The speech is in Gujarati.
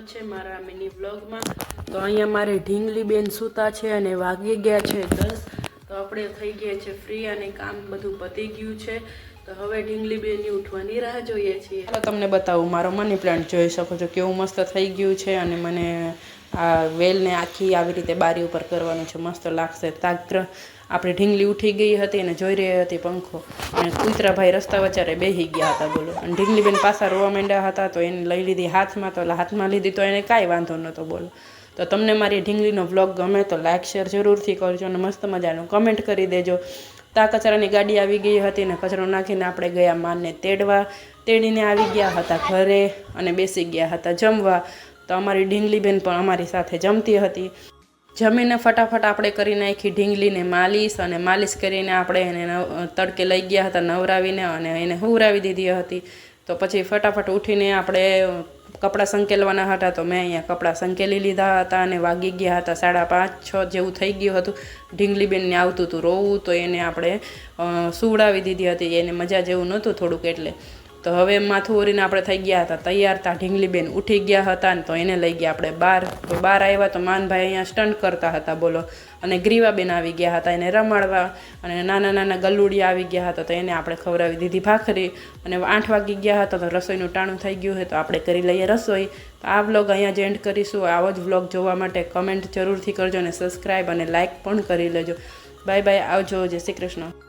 સ્વાગત છે મારા મિની વ્લોગમાં। તો અહીંયા મારે ઢીંગલી બેન સૂતા છે અને વાગી ગયા છે 10। તો આપણે થઈ ગયા છે ફ્રી અને કામ બધું પતી ગયું છે। તો હવે ઢીંગલી બેનની ઉઠવાની રાહ જોઈએ છીએ। ચાલો તમને બતાવું, મારો મની પ્લાન્ટ જોઈ શકો છો કેવું મસ્ત થઈ ગયું છે। અને મને આ વેલને આખી આવી રીતે બારી ઉપર કરવાનું છે, મસ્ત લાગશે। તાગ્ર આપણે ઢીંગલી ઉઠી ગઈ હતી અને જોઈ રહી હતી પંખો, અને કુતરાભાઈ રસ્તા વચારે બેસી ગયા હતા બોલો। અને ઢીંગલી બેન પાછા રોવા માંડ્યા હતા તો એને લઈ લીધી હાથમાં, તો હાથમાં લીધી તો એને કાંઈ વાંધો નહોતો બોલો। તો તમને મારી ઢીંગલીનો વ્લોગ ગમે તો લાઇક શેર જરૂરથી કરજો અને મસ્ત મજાનું કમેન્ટ કરી દેજો। તા કચરાની ગાડી આવી ગઈ હતી ને કચરો નાખીને આપણે ગયા માને તેડવા। તેડીને આવી ગયા હતા ઘરે અને બેસી ગયા હતા જમવા। તો અમારી ઢીંગલી બેન પણ અમારી સાથે જમતી હતી। જમીને ફટાફટ આપણે કરી નાખી ઢીંગલીને માલિશ, અને માલિશ કરીને આપણે એને તડકે લઈ ગયા હતા નવરાવીને, અને એને હુવરાવી દીધી હતી। તો પછી ફટાફટ ઉઠીને આપણે કપડાં સંકેલવાના હતા, તો મેં અહીંયા કપડાં સંકેલી લીધા હતા અને વાગી ગયા હતા 5:30-6 જેવું થઈ ગયું હતું। ઢીંગલી બેનને આવતું હતું રોવું, તો એને આપણે સુવડાવી દીધી હતી, એને મજા જેવું નહોતું થોડુંક એટલે। તો હવે માથું ઓરીને આપણે થઈ ગયા હતા તૈયાર। તા ઢીંગલી બેન ઉઠી ગયા હતા ને તો એને લઈ ગયા આપણે બહાર। તો બહાર આવ્યા તો માનભાઈ અહીંયા સ્ટન્ટ કરતા હતા બોલો, અને ગ્રીવાબેન આવી ગયા હતા એને રમાડવા, અને નાના નાના ગલુડિયા આવી ગયા હતા તો એને આપણે ખવડાવી દીધી ભાખરી। અને 8 વાગી ગયા હતા તો રસોઈનું ટાણું થઈ ગયું હોય તો આપણે કરી લઈએ રસોઈ। તો આ વ્લોગ અહીંયા જ એન્ડ કરીશું। આવો જ વ્લોગ જોવા માટે કમેન્ટ જરૂરથી કરજો અને સબસ્ક્રાઈબ અને લાઇક પણ કરી લેજો। બાય બાય, આવજો, જય શ્રી કૃષ્ણ।